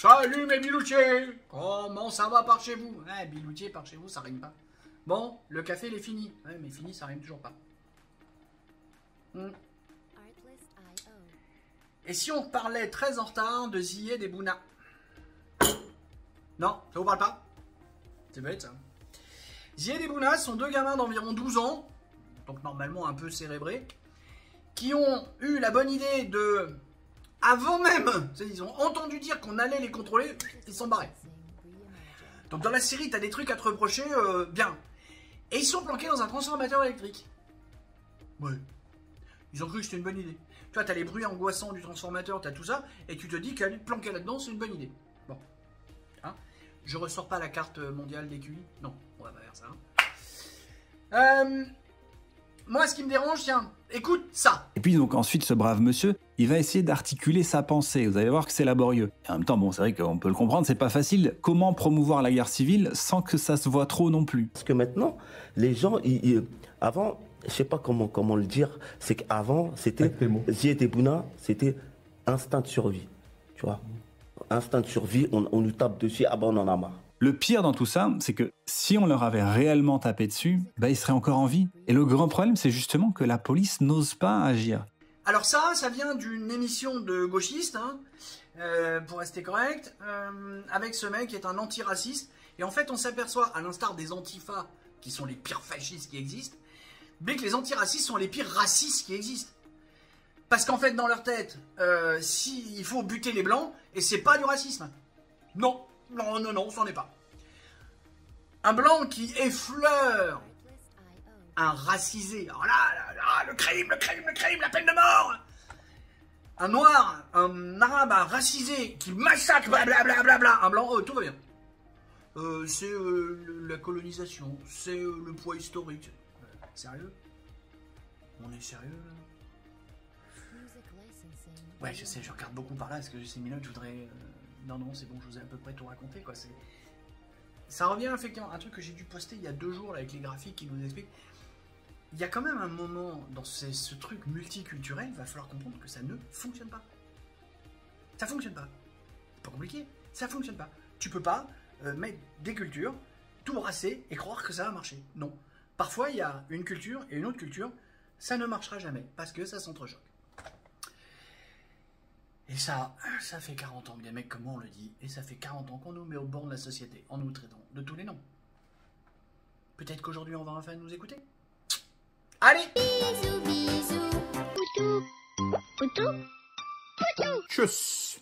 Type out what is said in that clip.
Salut mes biloutiers. Comment ça va par chez vous? Biloutier par chez vous, ça rime pas. Bon, le café, il est fini. Ouais, mais fini, ça rime toujours pas. Et si on parlait très en retard de Zied et Bouna? Non, ça vous parle pas? C'est bête, ça. Zied et Bouna sont deux gamins d'environ 12 ans, donc normalement un peu cérébrés, qui ont eu la bonne idée de... Avant même, ils ont entendu dire qu'on allait les contrôler, ils sont barrés. Donc dans la série, t'as des trucs à te reprocher, bien. Et ils sont planqués dans un transformateur électrique. Ouais. Ils ont cru que c'était une bonne idée. Tu vois, t'as les bruits angoissants du transformateur, t'as tout ça, et tu te dis qu'aller te planquer là-dedans, c'est une bonne idée. Bon. Hein, je ressors pas la carte mondiale des QI. Non, on va pas faire ça. Moi, ce qui me dérange, tiens, écoute ça. Et puis donc ensuite, ce brave monsieur, il va essayer d'articuler sa pensée. Vous allez voir que c'est laborieux. Et en même temps, bon, c'est vrai qu'on peut le comprendre, c'est pas facile. Comment promouvoir la guerre civile sans que ça se voit trop non plus? Parce que maintenant, les gens, avant, je sais pas comment le dire, c'est qu'avant, c'était Zied et Bouna, c'était instinct de survie. Tu vois, instinct de survie, on nous tape dessus, ah ben on en a marre. Le pire dans tout ça, c'est que si on leur avait réellement tapé dessus, ils seraient encore en vie. Et le grand problème, c'est justement que la police n'ose pas agir. Alors ça vient d'une émission de gauchistes, hein, pour rester correct, avec ce mec qui est un antiraciste. Et en fait, on s'aperçoit, à l'instar des antifas, qui sont les pires fascistes qui existent, mais que les antiracistes sont les pires racistes qui existent. Parce qu'en fait, dans leur tête, il faut buter les blancs, et c'est pas du racisme. Non. Non, c'en est pas. Un blanc qui effleure un racisé. Alors là, le crime, la peine de mort. Un noir, un arabe, un racisé qui massacre, blablabla. Un blanc, tout va bien. C'est la colonisation, c'est le poids historique. Sérieux? On est sérieux là? Ouais, je sais, je regarde beaucoup par là, parce que j'ai 6 minutes, je voudrais... Non, c'est bon, je vous ai à peu près tout raconté, quoi. Ça revient effectivement, un truc que j'ai dû poster il y a 2 jours, là, avec les graphiques qui nous expliquent. Il y a quand même un moment, dans ce truc multiculturel, il va falloir comprendre que ça ne fonctionne pas. Ça fonctionne pas. C'est pas compliqué, ça fonctionne pas. Tu peux pas mettre des cultures, tout brasser et croire que ça va marcher. Non. Parfois, il y a une culture et une autre culture, ça ne marchera jamais, parce que ça s'entrechoque. Et ça fait 40 ans que des mecs comme moi on le dit, et ça fait 40 ans qu'on nous met au bord de la société, en nous traitant de tous les noms. Peut-être qu'aujourd'hui on va enfin nous écouter. Allez! Bisous, bisous, poutou, poutou, poutou. Tchuss!